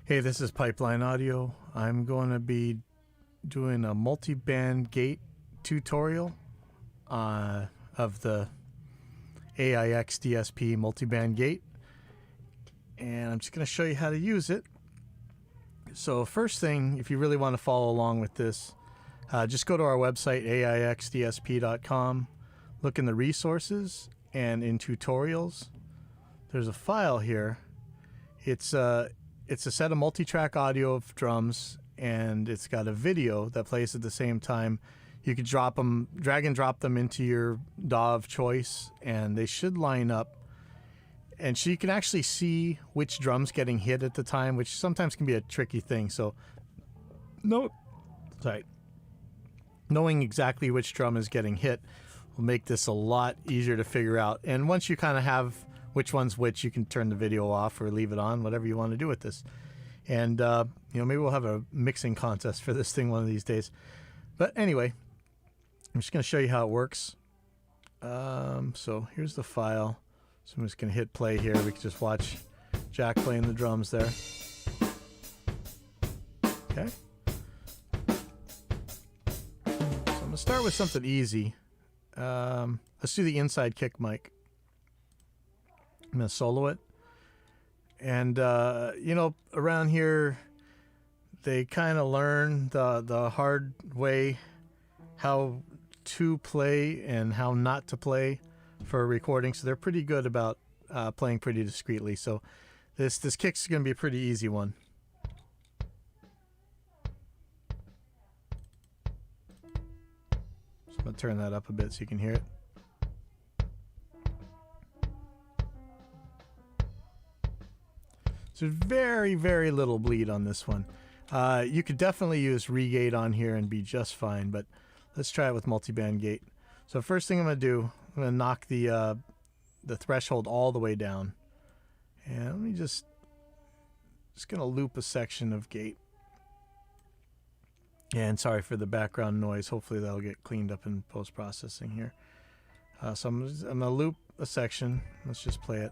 Hey, this is Pipeline Audio. I'm going to be doing a multi-band gate tutorial of the aiXdsp multi-band gate, and I'm just going to show you how to use it. So first thing, if you really want to follow along with this, just go to our website aiXdsp.com, look in the resources, and in tutorials there's a file here. It's a set of multi-track audio of drums, and it's got a video that plays at the same time. You could drag and drop them into your DAW of choice, and they should line up. And so you can actually see which drum's getting hit at the time, which sometimes can be a tricky thing. So, knowing exactly which drum is getting hit will make this a lot easier to figure out. And once you kind of have which one's which, you can turn the video off or leave it on, whatever you want to do with this. And maybe we'll have a mixing contest for this thing one of these days. But anyway, I'm just going to show you how it works. So here's the file. So I'm just going to hit play here. We can just watch Jack playing the drums there. Okay. So I'm going to start with something easy. Let's do the inside kick mic. I'm going to solo it. And, around here, they kind of learn the hard way how to play and how not to play for a recording. So they're pretty good about playing pretty discreetly. So this kick's going to be a pretty easy one. So I'm going to turn that up a bit so you can hear it. So very, very little bleed on this one. You could definitely use regate on here and be just fine, but let's try it with multi-band gate. So first thing I'm going to do, I'm going to knock the threshold all the way down. And let me just going to loop a section of gate. And sorry for the background noise. Hopefully that'll get cleaned up in post-processing here. So I'm going to loop a section. Let's just play it.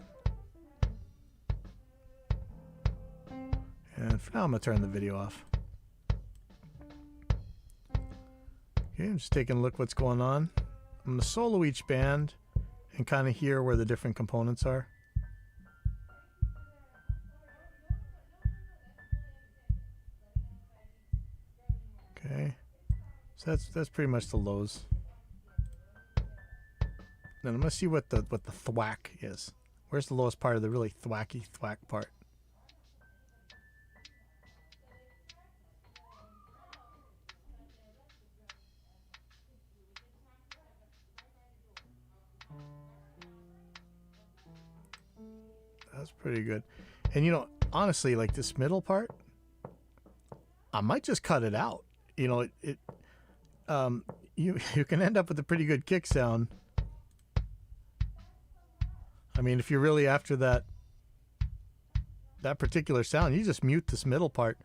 And for now, I'm going to turn the video off. Okay, I'm just taking a look what's going on. I'm going to solo each band and kind of hear where the different components are. Okay, so that's pretty much the lows. Then I'm going to see what the thwack is. Where's the lowest part of the really thwacky thwack part? That's pretty good. And honestly, like this middle part, I might just cut it out. You can end up with a pretty good kick sound. I mean, if you're really after that particular sound, you just mute this middle part.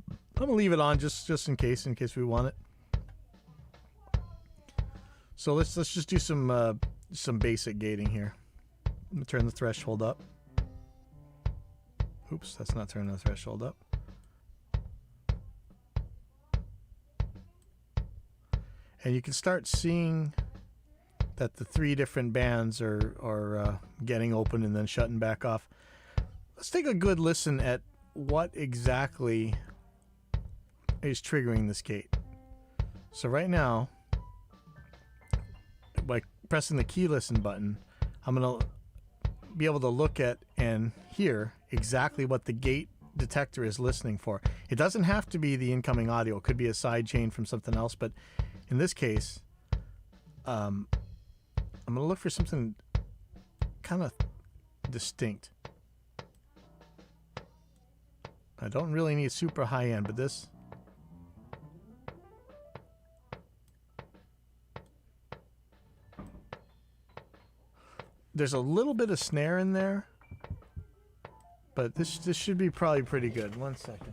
I'm gonna leave it on just in case we want it. So let's just do some basic gating here. I'm gonna turn the threshold up. Oops, that's not turning the threshold up. And you can start seeing that the three different bands are getting open and then shutting back off. Let's take a good listen at what exactly is triggering this gate. So right now, by pressing the key listen button, I'm going to be able to look at and hear exactly what the gate detector is listening for. It doesn't have to be the incoming audio. It could be a side chain from something else, but in this case, I'm going to look for something kind of distinct. I don't really need super high end, but this. There's a little bit of snare in there, but this should be probably pretty good. 1 second.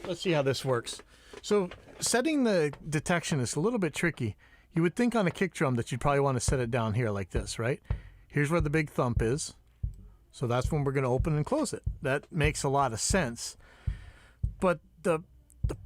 Let's see how this works. So setting the detection is a little bit tricky. you would think on a kick drum that you'd probably want to set it down here like this, right? Here's where the big thump is. So that's when we're going to open and close it. That makes a lot of sense. But the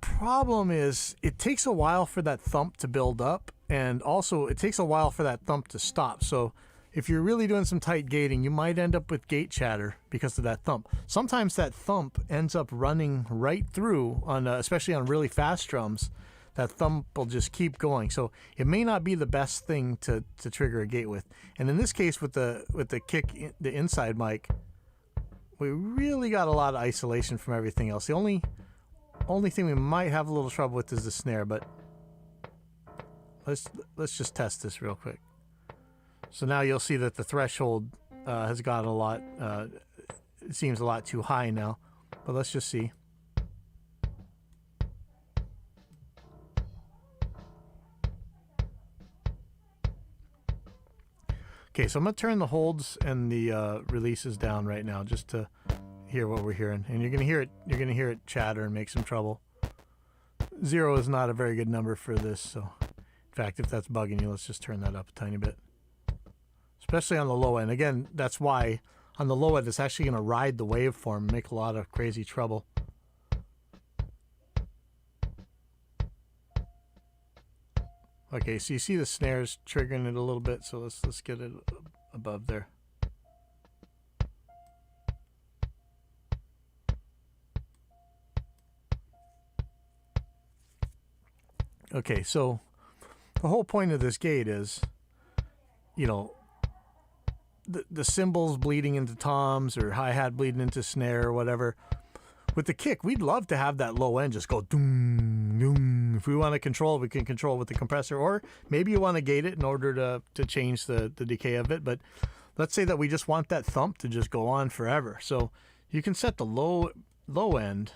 problem is it takes a while for that thump to build up, and also it takes a while for that thump to stop. So if you're really doing some tight gating, you might end up with gate chatter because of that thump. Sometimes that thump ends up running right through, on especially on really fast drums. That thump will just keep going. So it may not be the best thing to trigger a gate with. And in this case, with the kick, the inside mic, we really got a lot of isolation from everything else. The only thing we might have a little trouble with is the snare, but let's just test this real quick. So now you'll see that the threshold has gotten a lot, it seems a lot too high now, but let's just see. Okay, so I'm going to turn the holds and the releases down right now just to hear what we're hearing. And you're going to hear it chatter and make some trouble. 0 is not a very good number for this, so in fact, if that's bugging you, let's just turn that up a tiny bit. Especially on the low end. Again, that's why on the low end it's actually going to ride the waveform and make a lot of crazy trouble. Okay, so you see the snares triggering it a little bit, so let's get it above there. Okay, so the whole point of this gate is, you know, the cymbals bleeding into toms or hi-hat bleeding into snare or whatever. With the kick, we'd love to have that low end just go doom, doom. If we want to control, we can control with the compressor, or maybe you want to gate it in order to change the decay of it. But let's say that we just want that thump to just go on forever. So you can set the low end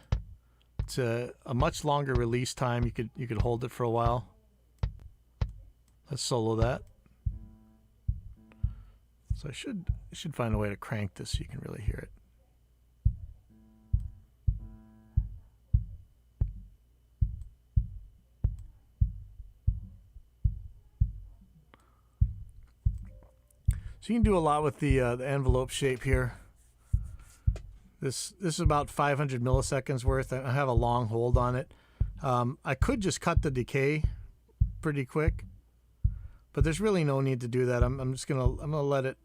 to a much longer release time. You could hold it for a while. Let's solo that. So I should find a way to crank this so you can really hear it. So you can do a lot with the envelope shape here. This is about 500 milliseconds worth. I have a long hold on it. I could just cut the decay pretty quick, but there's really no need to do that. I'm gonna let it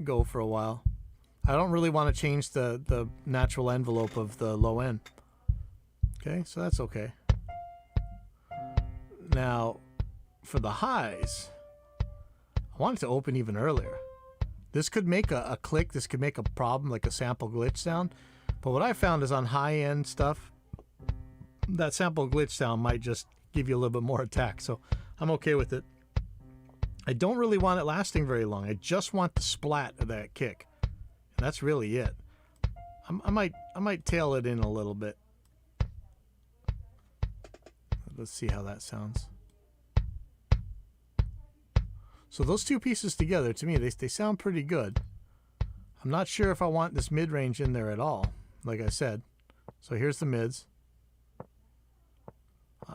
go for a while. I don't really want to change the natural envelope of the low end. Okay, so that's okay. Now, for the highs, I want it to open even earlier. This could make a click. This could make a problem, like a sample glitch sound. But what I found is on high-end stuff, that sample glitch sound might just give you a little bit more attack. So I'm okay with it. I don't really want it lasting very long. I just want the splat of that kick. And that's really it. I might tail it in a little bit. Let's see how that sounds. So those two pieces together, to me, they sound pretty good. I'm not sure if I want this mid-range in there at all, like I said. So here's the mids.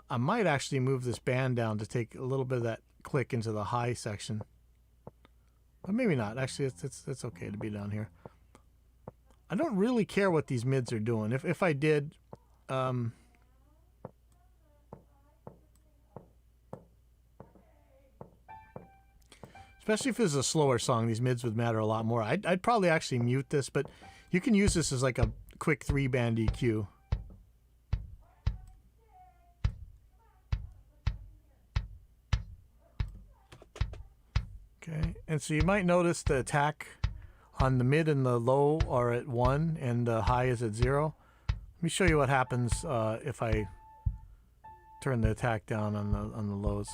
I might actually move this band down to take a little bit of that click into the high section. But maybe not. Actually, it's okay to be down here. I don't really care what these mids are doing. If I did... especially if it's a slower song, these mids would matter a lot more. I'd probably actually mute this, but you can use this as like a quick 3-band EQ. Okay, and so you might notice the attack on the mid and the low are at 1 and the high is at 0. Let me show you what happens if I turn the attack down on the lows.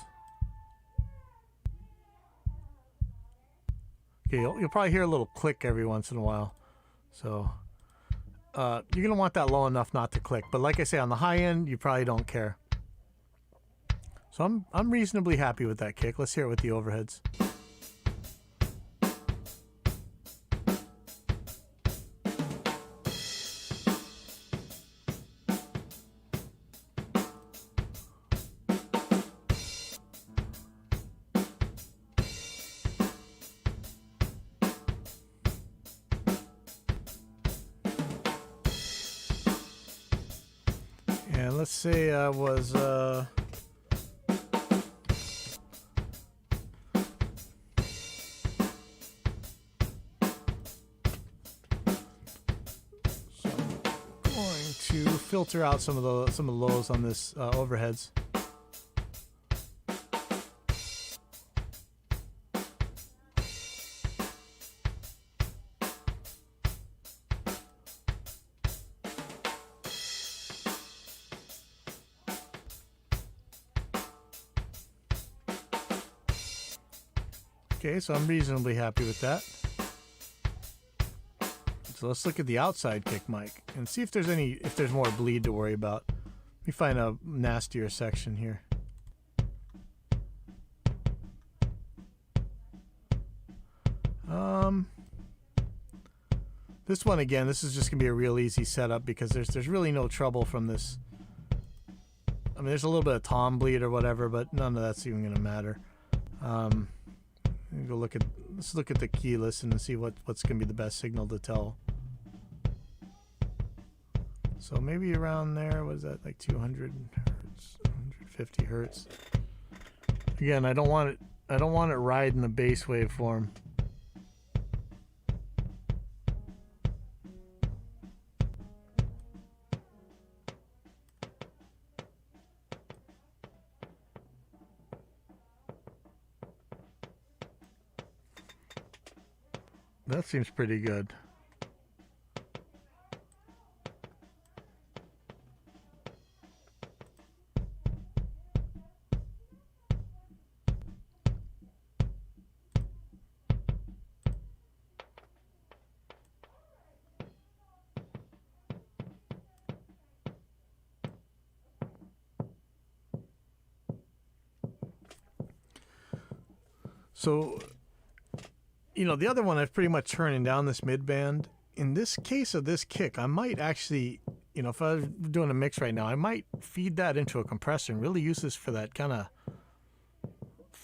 Okay, you'll probably hear a little click every once in a while. So you're going to want that low enough not to click. But like I say, on the high end, you probably don't care. So I'm reasonably happy with that kick. Let's hear it with the overheads. let's say I was to filter out some of the lows on this overheads. Okay, so I'm reasonably happy with that. So let's look at the outside kick mic and see if there's more bleed to worry about. Let me find a nastier section here. This one again, this is just gonna be a real easy setup because there's really no trouble from this. I mean, there's a little bit of tom bleed or whatever, but none of that's even gonna matter. Let's look at the keyless and see what's gonna be the best signal to tell. So maybe around there, what is that, like 200 hertz, 150 hertz. Again, I don't want it riding the bass waveform. That seems pretty good. So, you know, the other one I've pretty much turning down this mid band. In this case of this kick, I might actually, you know, if I was doing a mix right now, I might feed that into a compressor and really use this for that kind of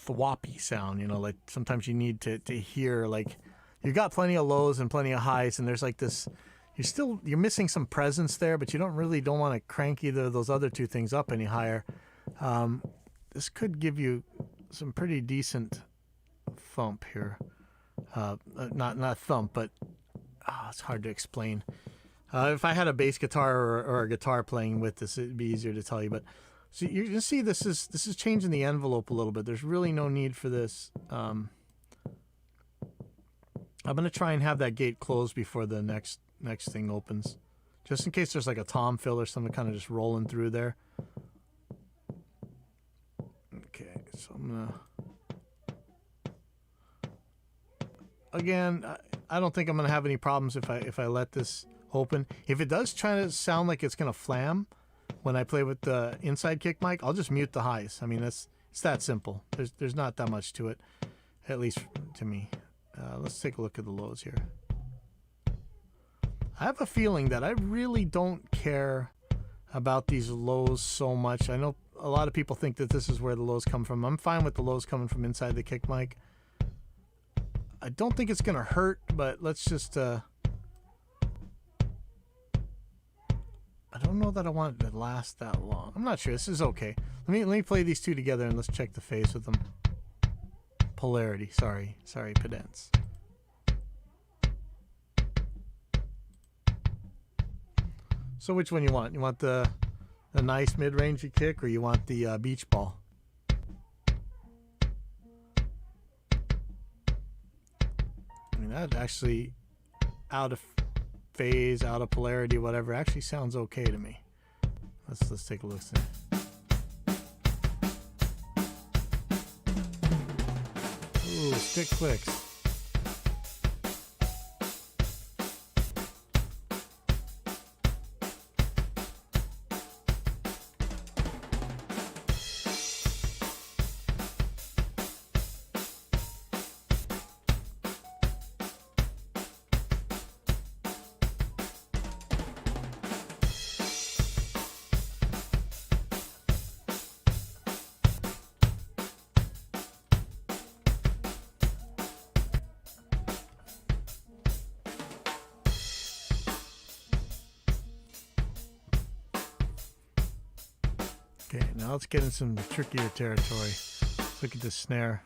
thwoppy sound, you know, like sometimes you need to hear, like, you got plenty of lows and plenty of highs, and there's like this, you're missing some presence there, but you don't want to crank either of those other two things up any higher. This could give you some pretty decent thump here. Not thump, but it's hard to explain. If I had a bass guitar or a guitar playing with this, it'd be easier to tell you. But so you can see this is changing the envelope a little bit. There's really no need for this. I'm going to try and have that gate closed before the next thing opens, just in case there's like a tom fill or something kind of just rolling through there. Okay, so I'm gonna. Again, I don't think I'm going to have any problems if I let this open. If it does try to sound like it's going to flam when I play with the inside kick mic, I'll just mute the highs. I mean, it's that simple. There's not that much to it, at least to me. Let's take a look at the lows here. I have a feeling that I really don't care about these lows so much. I know a lot of people think that this is where the lows come from. I'm fine with the lows coming from inside the kick mic. I don't think it's going to hurt, but let's just... I don't know that I want it to last that long. I'm not sure. This is okay. Let me play these two together and let's check the phase with them. Polarity. Sorry, pedants. So which one you want? You want the nice mid-range kick, or you want the beach ball? I mean, that actually, out of phase, out of polarity, whatever, actually sounds okay to me. Let's take a look. Ooh, stick clicks. now let's get in some trickier territory. Let's look at this snare.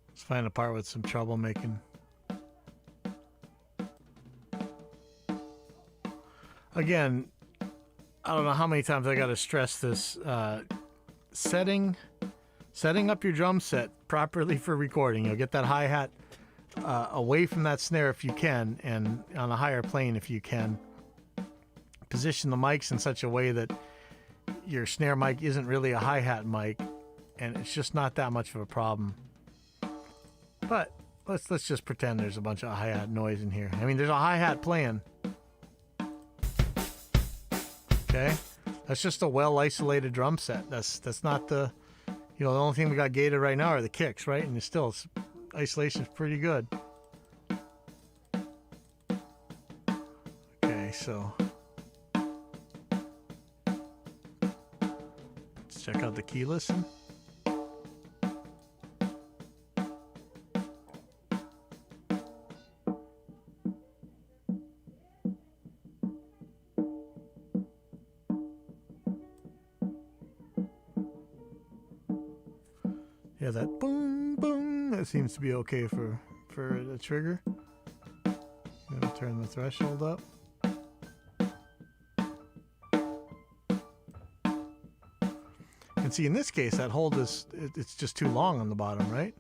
Let's find a part with some troublemaking. Again, I don't know how many times I got to stress this. Setting up your drum set properly for recording. You'll get that hi-hat away from that snare if you can, and on a higher plane if you can. Position the mics in such a way that your snare mic isn't really a hi-hat mic, and it's just not that much of a problem. But let's just pretend there's a bunch of hi-hat noise in here. I mean, there's a hi-hat playing. Okay, that's just a well-isolated drum set. That's not the, the only thing we got gated right now are the kicks, right? And isolation's pretty good. Okay, so let's check out the key listen. Yeah, that boom, boom, that seems to be okay for the trigger. I'm gonna turn the threshold up. And see, in this case, that hold it's just too long on the bottom, right?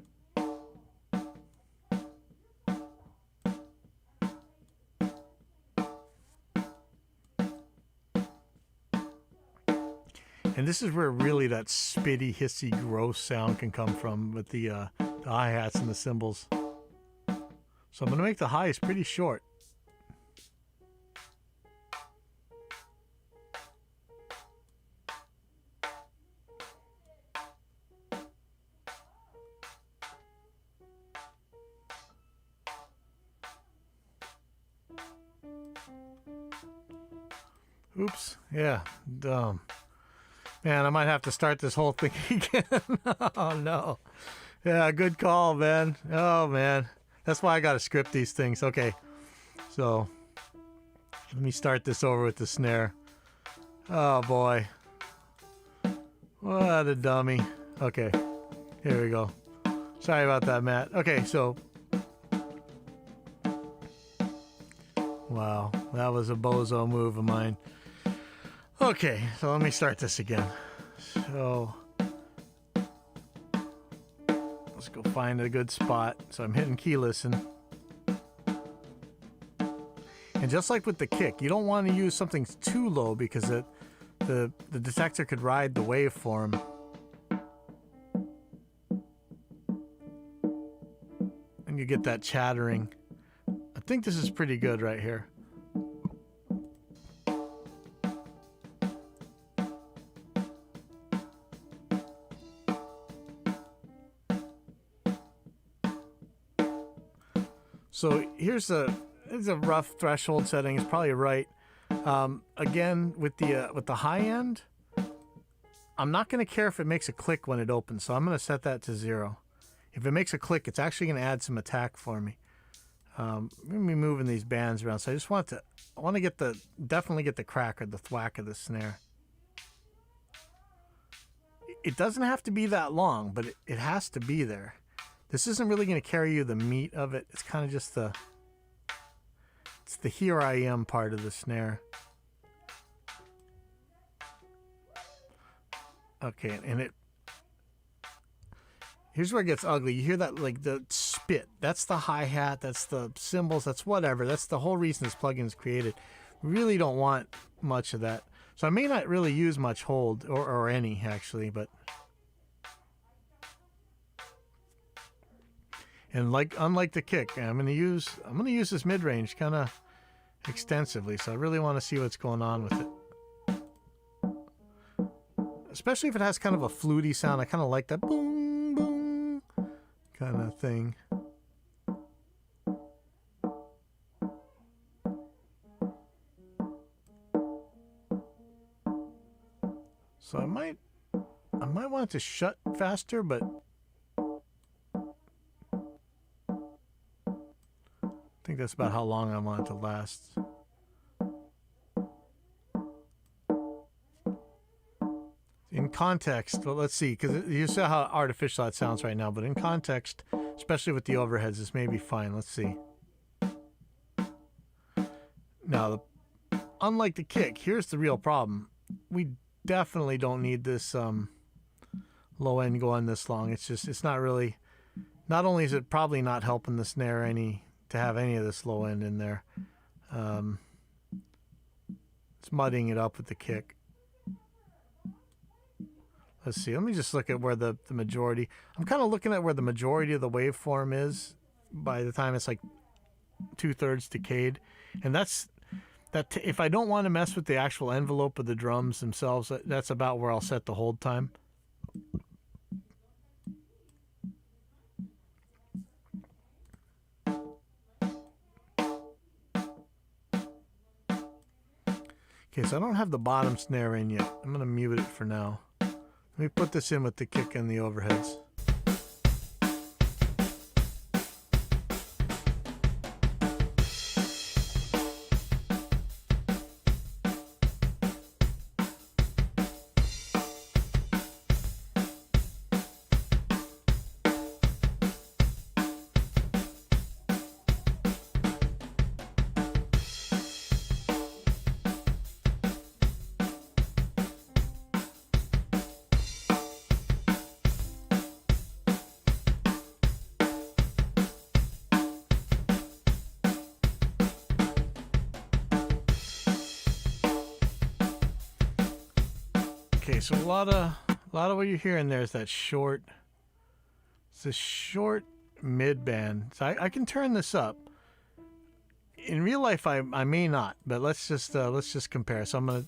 And this is where really that spitty, hissy, gross sound can come from with the hi-hats and the cymbals. So I'm going to make the highs pretty short. Oops. Yeah. Dumb. Man, I might have to start this whole thing again. Oh, no. Yeah, good call, man. Oh, man. That's why I got to script these things. Okay. So, let me start this over with the snare. Oh, boy. What a dummy. Okay. Here we go. Sorry about that, Matt. Okay, so. Wow. That was a bozo move of mine. Okay, so let me start this again. So let's go find a good spot. So I'm hitting key listen. And just like with the kick, you don't want to use something too low because the detector could ride the waveform. And you get that chattering. I think this is pretty good right here. So here's a rough threshold setting. It's probably right. Again, with the high end, I'm not going to care if it makes a click when it opens. So I'm going to set that to 0. If it makes a click, it's actually going to add some attack for me. I'm going to be moving these bands around. So I want to definitely get the crack or the thwack of the snare. It doesn't have to be that long, but it has to be there. This isn't really going to carry you the meat of it. It's kind of just it's the here I am part of the snare. Okay, and here's where it gets ugly. You hear that, like the spit. That's the hi-hat, that's the cymbals, that's whatever. That's the whole reason this plugin is created. Really don't want much of that. So I may not really use much hold or any actually, but and unlike the kick, I'm gonna use this mid-range kind of extensively, so I really want to see what's going on with it. Especially if it has kind of a fluty sound. I kind of like that boom, boom kind of thing. So I might want it to shut faster, but I think that's about how long I want it to last. in context, well, let's see, because you see how artificial that sounds right now, but in context, especially with the overheads, this may be fine. Let's see. Now, unlike the kick, here's the real problem. We definitely don't need this low end going this long. It's not really, not only is it probably not helping the snare any to have any of this low end in there, it's muddying it up with the kick. Let's see, let me just look at where the majority, I'm kind of looking at where the majority of the waveform is by the time it's like 2/3 decayed. And that's, if I don't want to mess with the actual envelope of the drums themselves, that's about where I'll set the hold time. Okay, so I don't have the bottom snare in yet. I'm going to mute it for now. Let me put this in with the kick and the overheads. Okay, so a lot of what you're hearing there is that short, it's a short mid band. So I can turn this up. In real life, I may not, but let's just compare. So I'm gonna.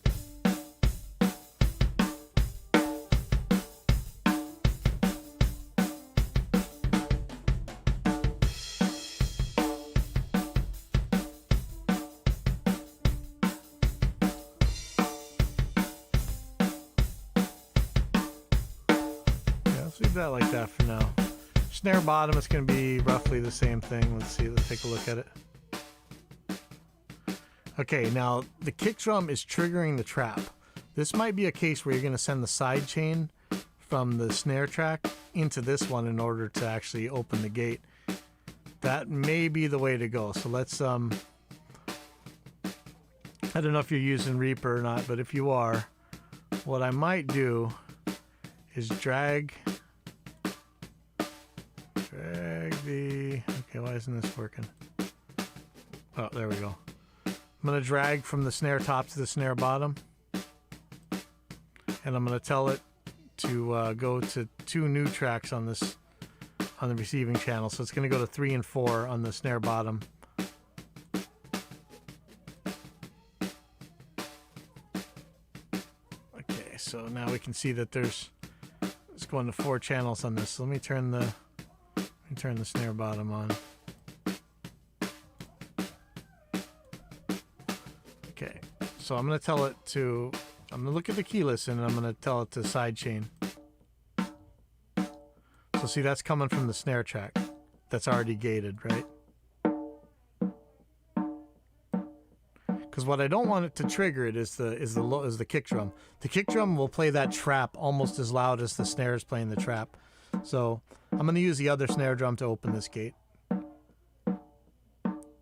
Leave that like that for now. Snare bottom is going to be roughly the same thing. Let's see, let's take a look at it. Okay, now the kick drum is triggering the trap. This might be a case where you're going to send the side chain from the snare track into this one in order to actually open the gate. That may be the way to go. So let's I don't know if you're using Reaper or not, but if you are, what I might do is drag the, okay, why isn't this working? Oh, there we go. I'm going to drag from the snare top to the snare bottom, and I'm going to tell it to go to 2 new tracks on this, on the receiving channel. So it's going to go to 3 and 4 on the snare bottom. Okay, so now we can see that it's going to 4 channels on this. So let me turn the snare bottom on. Okay, so I'm going to tell it to, I'm going to look at the key listen and I'm going to tell it to sidechain. So see, that's coming from the snare track. That's already gated, right? Because what I don't want it to trigger it is the kick drum. The kick drum will play that trap almost as loud as the snare is playing the trap. So I'm going to use the other snare drum to open this gate.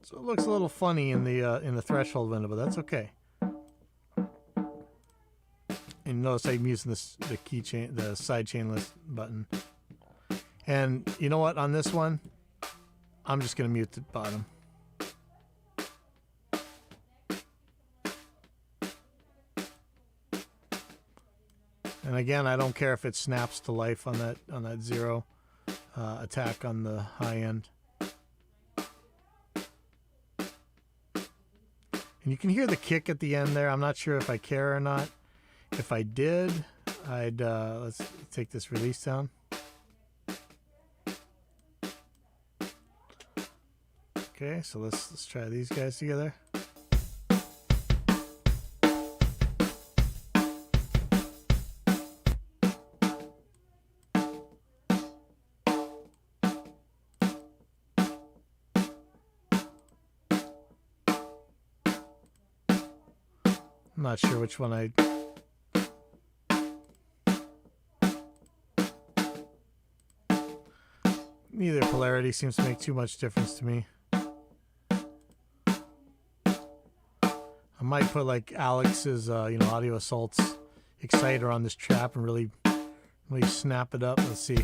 So it looks a little funny in the threshold window, but that's okay. And notice I'm using the keychain, the side chain list button. And you know what? On this one, I'm just going to mute the bottom. And again, I don't care if it snaps to life on that 0 attack on the high end. And you can hear the kick at the end there. I'm not sure if I care or not. If I did, I'd let's take this release down. Okay, so let's try these guys together. I'm not sure which one neither polarity seems to make too much difference to me. I might put like Alex's, Audio Assault's exciter on this trap and really snap it up. Let's see.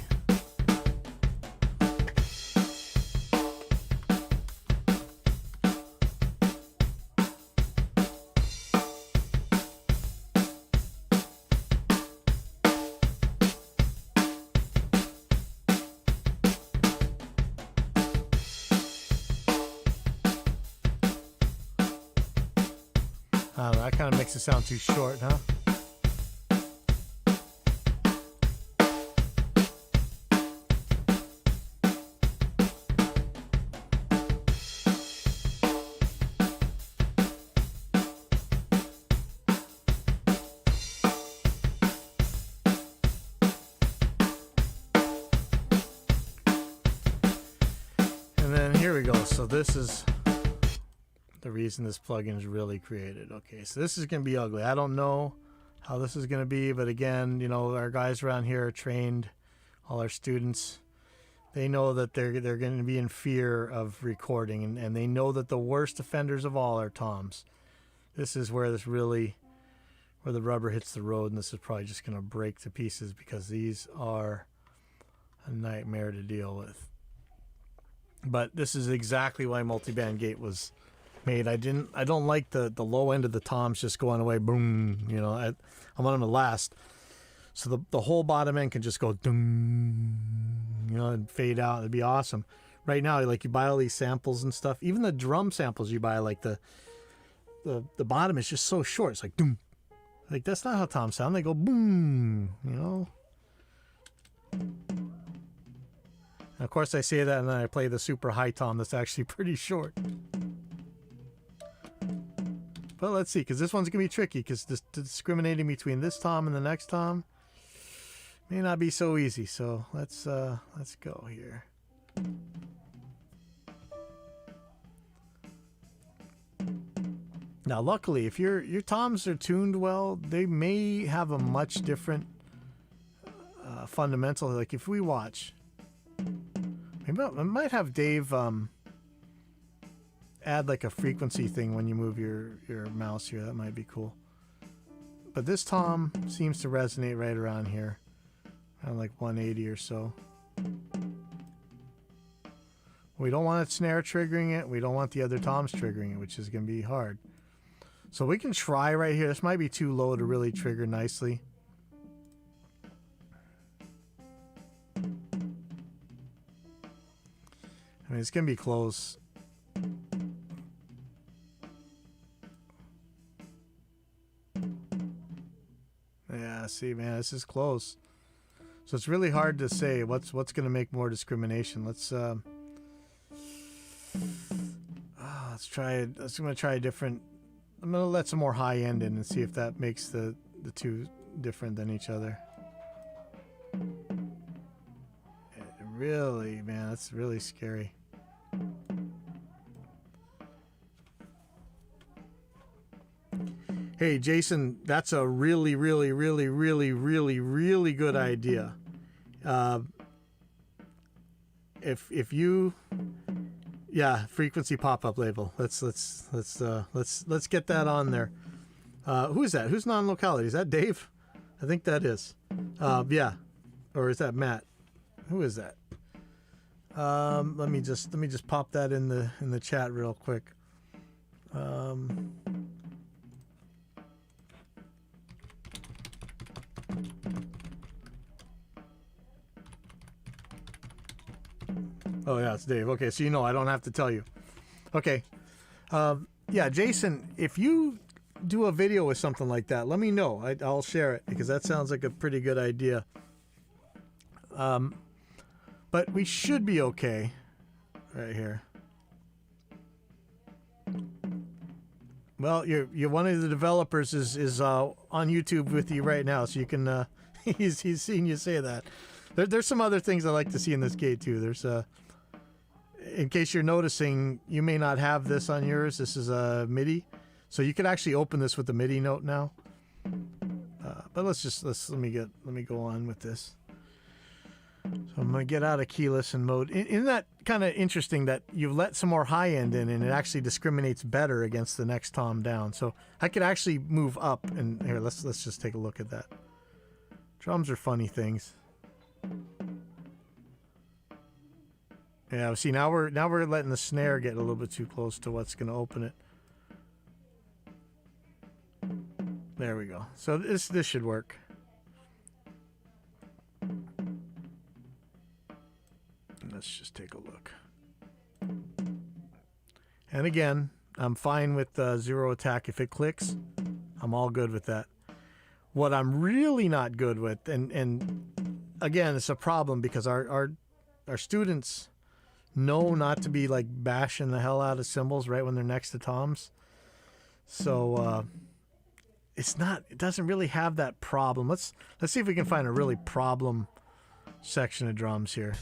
I don't know, that kind of makes it sound too short, huh? And then here we go. So this is the reason this plugin is really created. Okay, so this is going to be ugly. I don't know how this is going to be, but again, our guys around here are trained, all our students. They know that they're going to be in fear of recording, and they know that the worst offenders of all are toms. This is where where the rubber hits the road, and this is probably just going to break to pieces because these are a nightmare to deal with. But this is exactly why multiband gate was made. I don't like the low end of the toms just going away, boom, I want them to last. So the whole bottom end can just go dum, and fade out. It'd be awesome. Right now, like, you buy all these samples and stuff, even the drum samples you buy, like the bottom is just so short. It's like doom. Like, that's not how toms sound. They go boom, And of course I say that and then I play the super high tom that's actually pretty short. But let's see, because this one's going to be tricky, because discriminating between this tom and the next tom may not be so easy. So let's go here. Now, luckily, if your toms are tuned well, they may have a much different fundamental. Like, if we watch, maybe I might have Dave add like a frequency thing when you move your mouse here. That might be cool. But this tom seems to resonate right around here, around like 180 or so. We don't want it snare triggering it. We don't want the other toms triggering it, which is going to be hard. So we can try right here. This might be too low to really trigger nicely. I mean, it's going to be close. Yeah, see, man, this is close. So it's really hard to say what's going to make more discrimination. Let's try it. I'm going to try a different. I'm going to let some more high end in and see if that makes the two different than each other. Really, man, that's really scary. Hey, Jason, that's a really, really, really, really, really, really good idea. If you, yeah, frequency pop-up label. Let's get that on there. Who is that? Who's non-locality? Is that Dave? I think that is. Yeah, or is that Matt? Who is that? Let me just pop that in the chat real quick. Oh yeah, it's Dave. Okay, so I don't have to tell you. Okay. Yeah, Jason, if you do a video with something like that, let me know. I'll share it because that sounds like a pretty good idea. But we should be okay right here. Well, you're one of the developers is on YouTube with you right now, so you can he's seen you say that. There's some other things I like to see in this gate too. There's in case you're noticing, you may not have this on yours. This is a MIDI, so you could actually open this with the MIDI note now. But let me go on with this. So I'm going to get out of key listen mode. Isn't that kind of interesting that you've let some more high end in and it actually discriminates better against the next tom down? So I could actually move up, and here, let's just take a look at that. Drums are funny things. Yeah, see, now we're letting the snare get a little bit too close to what's going to open it. There we go. So this should work. Let's just take a look. And again, I'm fine with zero attack. If it clicks, I'm all good with that. What I'm really not good with, and again, it's a problem because our students know not to be like bashing the hell out of cymbals right when they're next to toms. So it doesn't really have that problem. Let's see if we can find a really problem section of drums here.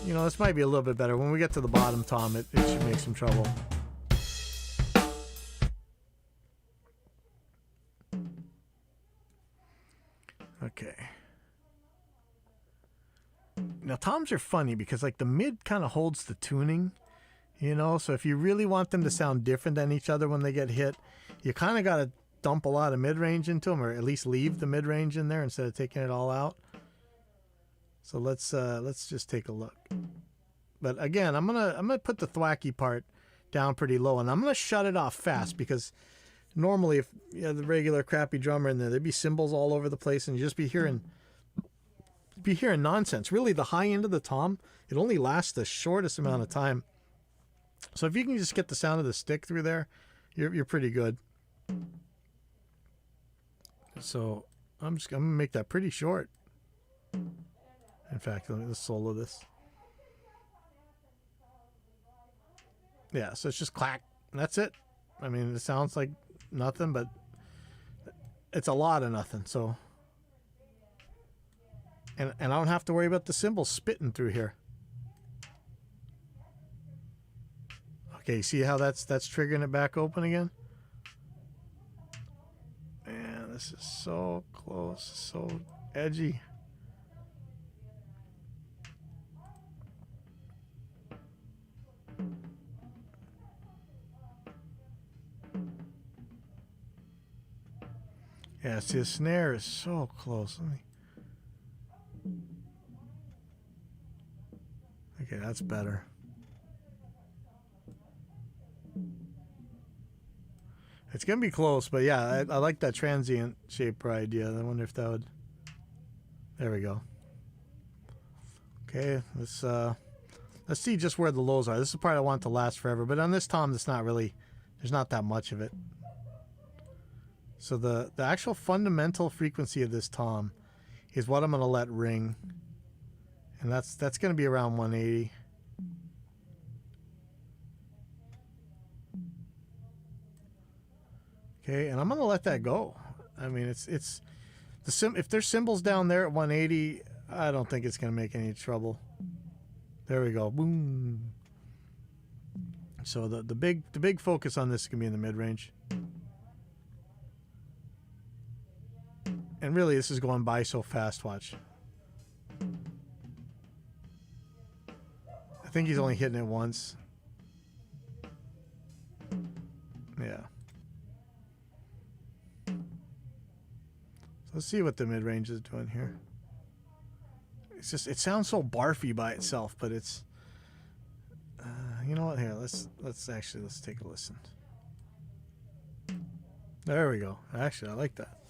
You know, this might be a little bit better. When we get to the bottom tom, it should make some trouble. Okay. Now, toms are funny because, like, the mid kind of holds the tuning, you know? So if you really want them to sound different than each other when they get hit, you kind of got to dump a lot of mid-range into them, or at least leave the mid-range in there instead of taking it all out. So let's just take a look. But again, I'm gonna put the thwacky part down pretty low, and I'm gonna shut it off fast because normally if you have the regular crappy drummer in there, there'd be cymbals all over the place, and you just be hearing nonsense. Really, the high end of the tom, it only lasts the shortest amount of time. So if you can just get the sound of the stick through there, you're pretty good. So I'm gonna make that pretty short. In fact, let's solo this. Yeah, so it's just clack. That's it. I mean, it sounds like nothing, but it's a lot of nothing. So, and I don't have to worry about the cymbals spitting through here. Okay, see how that's triggering it back open again? Man, this is so close, so edgy. Yeah, see, the snare is so close. Okay, that's better. It's going to be close, but yeah, I like that transient shaper idea. I wonder if that would... There we go. Okay, let's see just where the lows are. This is the part I want to last forever, but on this tom, it's not really... There's not that much of it. So the actual fundamental frequency of this tom is what I'm going to let ring. And that's going to be around 180. Okay, and I'm going to let that go. I mean, if there's cymbals down there at 180, I don't think it's going to make any trouble. There we go. Boom. So the big focus on this is going to be in the mid-range. And really, this is going by so fast, watch. I think he's only hitting it once. Yeah. So let's see what the mid-range is doing here. It's just, it sounds so barfy by itself, but it's... you know what? Here, let's take a listen. There we go. Actually, I like that.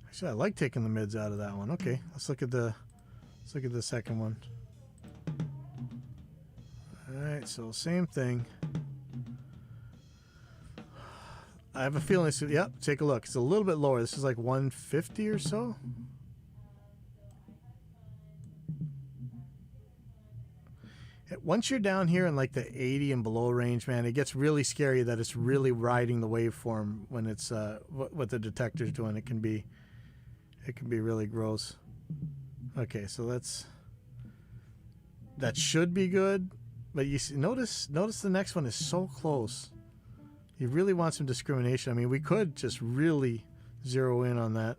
Actually, I like taking the mids out of that one. Okay, let's look at the second one. All right, so same thing. I have a feeling it's, yep, take a look. It's a little bit lower. This is like 150 or so. Once you're down here in like the 80 and below range, man, it gets really scary that it's really riding the waveform when it's what the detector's doing. It can be really gross. Okay, so that should be good, but you see, notice the next one is so close. You really want some discrimination. I mean, we could just really zero in on that.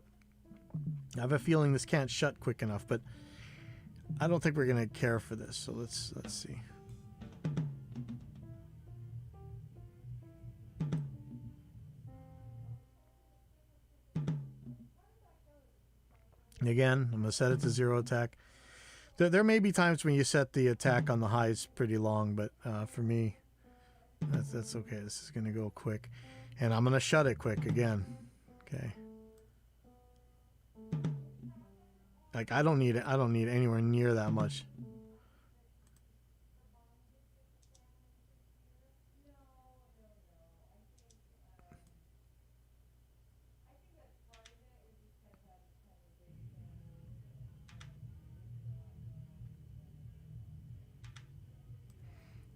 I have a feeling this can't shut quick enough, but I don't think we're gonna care for this. So let's see. And again, I'm gonna set it to 0 attack. There may be times when you set the attack on the highs pretty long, but for me, that's okay. This is gonna go quick, and I'm gonna shut it quick again. Okay. Like I don't need anywhere near that much.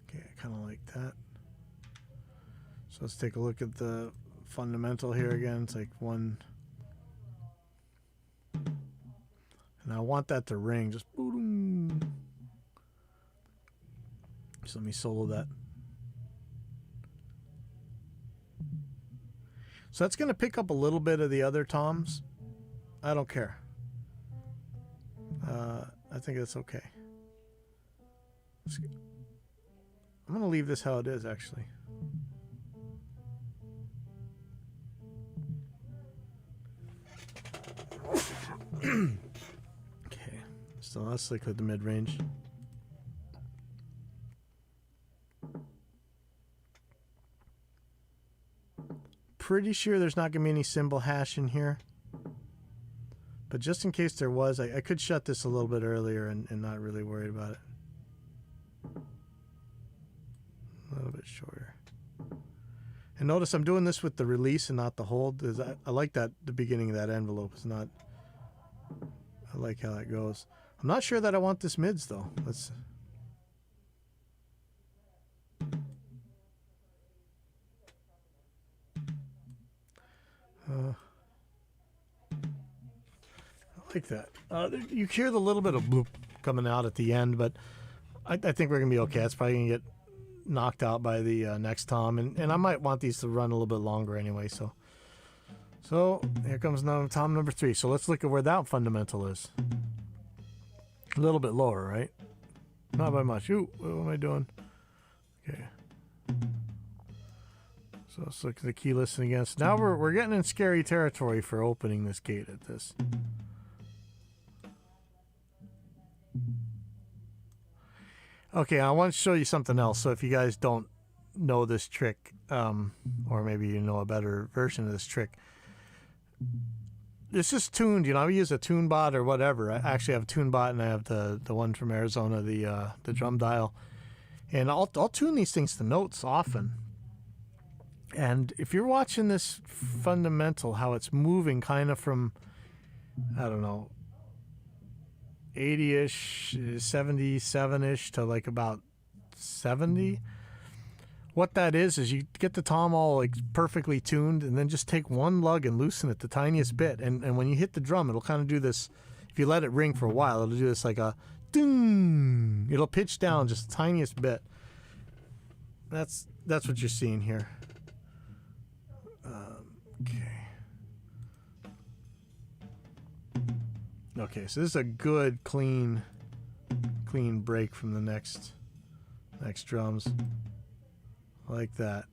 Okay, I kind of like that. So let's take a look at the fundamental here again. It's like 1. And I want that to ring. Just boom. So let me solo that. So that's going to pick up a little bit of the other toms. I don't care. I think that's okay. I'm going to leave this how it is, actually. Okay, so let's look at the mid-range. Pretty sure there's not going to be any symbol hash in here. But just in case there was, I could shut this a little bit earlier and not really worried about it. A little bit shorter. And notice I'm doing this with the release and not the hold. I like that the beginning of that envelope is not... I like how that goes. I'm not sure that I want this mids though. Let's... I like that. You hear the little bit of bloop coming out at the end, but I think we're going to be okay. It's probably going to get knocked out by the next tom, and I might want these to run a little bit longer anyway. So here comes tom number 3. So let's look at where that fundamental is. A little bit lower, right? Not by much. Ooh, what am I doing? Okay. So let's look at the key listing again. So now we're getting in scary territory for opening this gate at this. Okay, I want to show you something else. So if you guys don't know this trick, or maybe you know a better version of this trick, this is tuned. You know, I use a tune bot or whatever. I actually have a tune bot, and I have the one from Arizona, the drum dial, and I'll tune these things to notes often. And if you're watching this fundamental, how it's moving kind of from, I don't know, 80-ish, 77-ish to like about 70. What that is you get the tom all like perfectly tuned, and then just take one lug and loosen it the tiniest bit. And when you hit the drum, it'll kind of do this. If you let it ring for a while, it'll do this like a ding. It'll pitch down just the tiniest bit. That's what you're seeing here. Okay, so this is a good clean break from the next drums. Like that.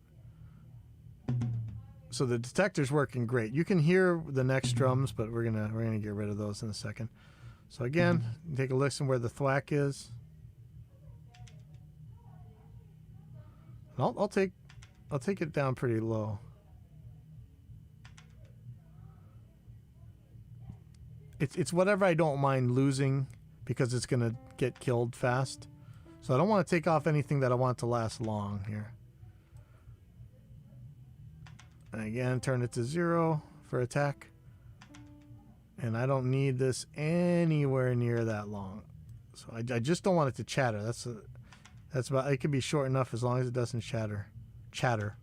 So the detector's working great. You can hear the next drums, but we're gonna get rid of those in a second. So again, take a listen where the thwack is. I'll take it down pretty low. It's whatever I don't mind losing, because it's gonna get killed fast. So I don't want to take off anything that I want to last long here. And again, turn it to 0 for attack. And I don't need this anywhere near that long. So I just don't want it to chatter. That's about, it can be short enough as long as it doesn't chatter.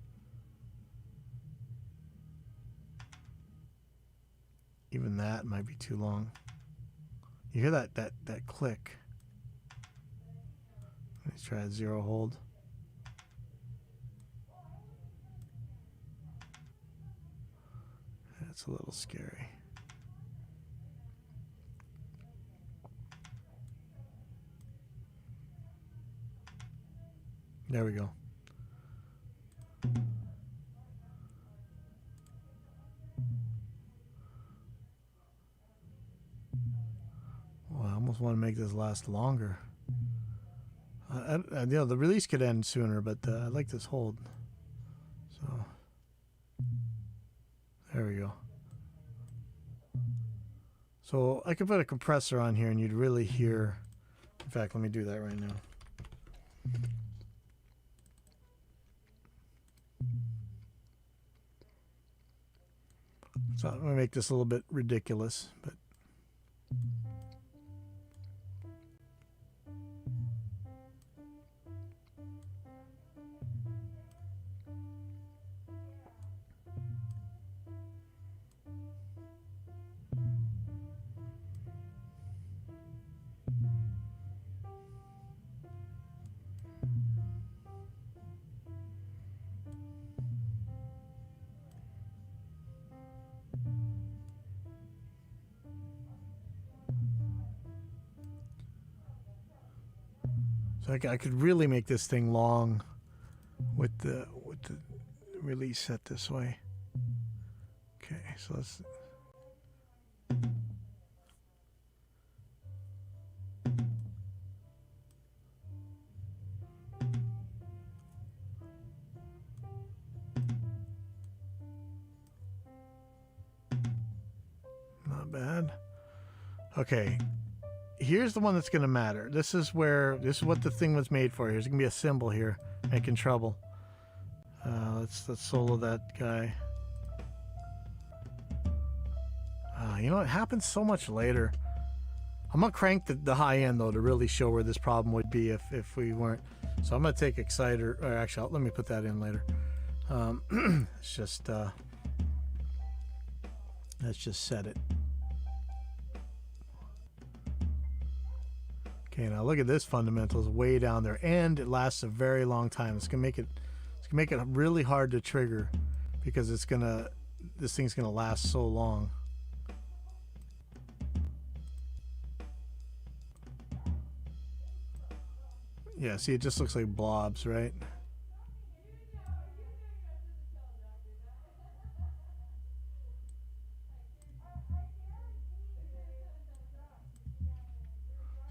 Even that might be too long. You hear that click. Let's try a 0 hold. That's a little scary. There we go. Well, I almost want to make this last longer. You know, the release could end sooner, but I like this hold. So there we go. So I could put a compressor on here and you'd really hear. In fact, let me do that right now. So I'm going to make this a little bit ridiculous, but so I could really make this thing long with the release set this way. Okay, so let's. Not bad. Okay. Here's the one that's going to matter. This is what the thing was made for. Here's going to be a cymbal here making trouble. Let's solo that guy. You know, it happens so much later. I'm going to crank the high end, though, to really show where this problem would be if we weren't. So I'm going to take Exciter, or actually, let me put that in later. It's just, let's just set it. Okay, now look at this fundamentals way down there, and it lasts a very long time. It's gonna make it really hard to trigger because this thing's gonna last so long. Yeah, see, it just looks like blobs, right?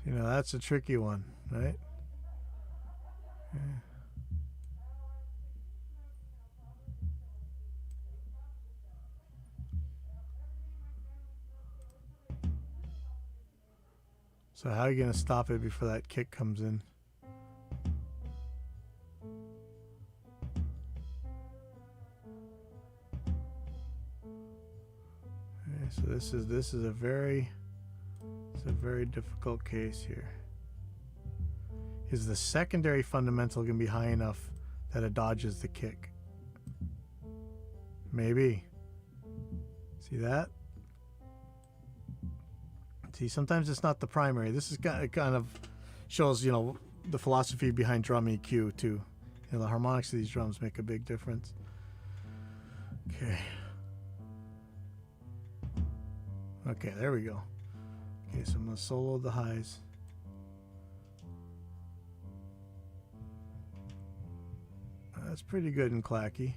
You know, that's a tricky one, right? Yeah. So how are you going to stop it before that kick comes in? Okay, so this is a very difficult case here. Is the secondary fundamental going to be high enough that it dodges the kick? Maybe. See that? See, sometimes it's not the primary. This is kind of shows, you know, the philosophy behind drum EQ too. You know, the harmonics of these drums make a big difference. Okay. Okay, there we go. Okay, so I'm going to solo the highs. That's pretty good and clacky.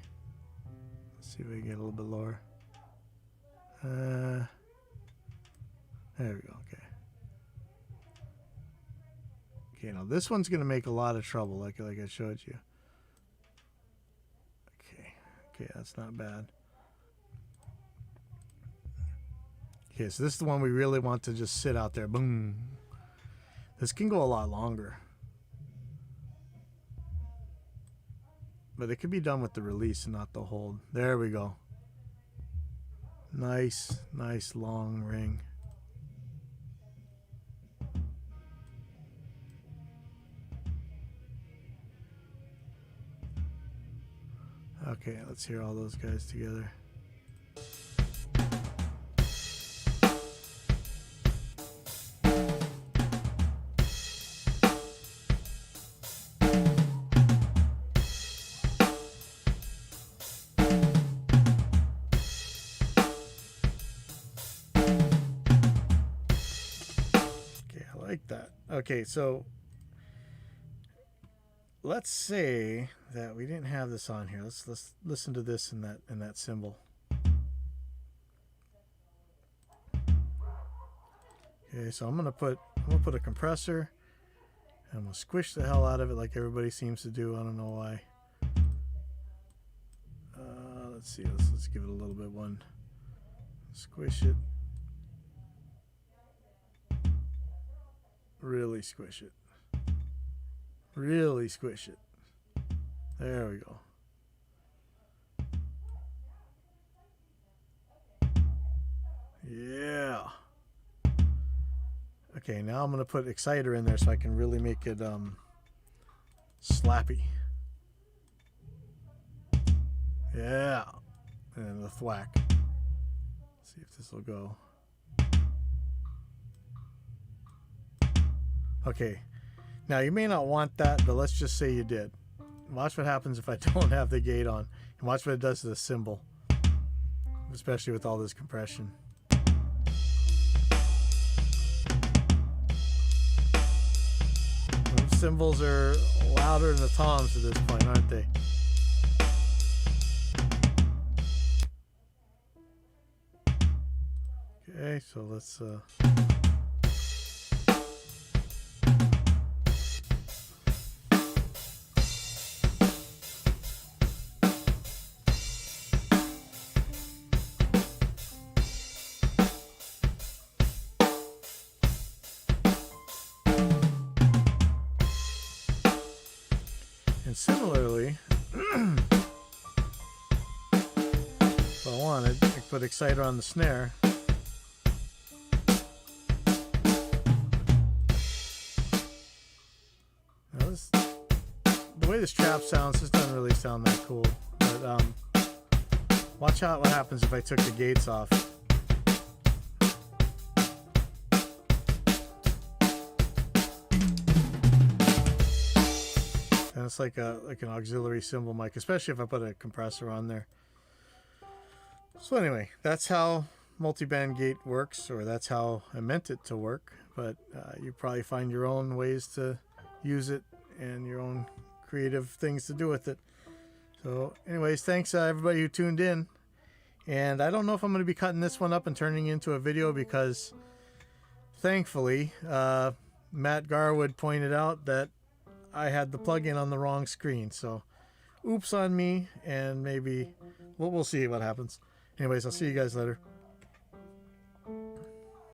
Let's see if we can get a little bit lower. There we go, okay. Okay, now this one's going to make a lot of trouble, like I showed you. Okay, that's not bad. Okay, so this is the one we really want to just sit out there. Boom. This can go a lot longer. But it could be done with the release and not the hold. There we go. Nice long ring. Okay, let's hear all those guys together. Okay, I like that. Okay, so let's say that we didn't have this on here. Let's listen to this in that symbol. Okay, so I'm gonna put a compressor, and I'm gonna squish the hell out of it like everybody seems to do. I don't know why. Let's see. Let's give it a little bit one. Squish it. Really squish it. Really squish it. There we go. Yeah. Okay, now I'm going to put exciter in there so I can really make it slappy. Yeah. And the thwack. Let's see if this will go. Okay. Now you may not want that, but let's just say you did. Watch what happens if I don't have the gate on. And watch what it does to the cymbal. Especially with all this compression. Those cymbals are louder than the toms at this point, aren't they? Okay, so let's and similarly, if I wanted, I could put exciter on the snare. Now the way this trap sounds, this doesn't really sound that cool. But watch out what happens if I took the gates off. And it's like an auxiliary cymbal mic, especially if I put a compressor on there. So anyway, that's how multiband gate works, or that's how I meant it to work. But you probably find your own ways to use it and your own creative things to do with it. So anyways, thanks everybody who tuned in. And I don't know if I'm going to be cutting this one up and turning it into a video, because thankfully Matt Garwood pointed out that I had the plugin on the wrong screen. So oops on me, and maybe we'll see what happens. Anyways, I'll see you guys later.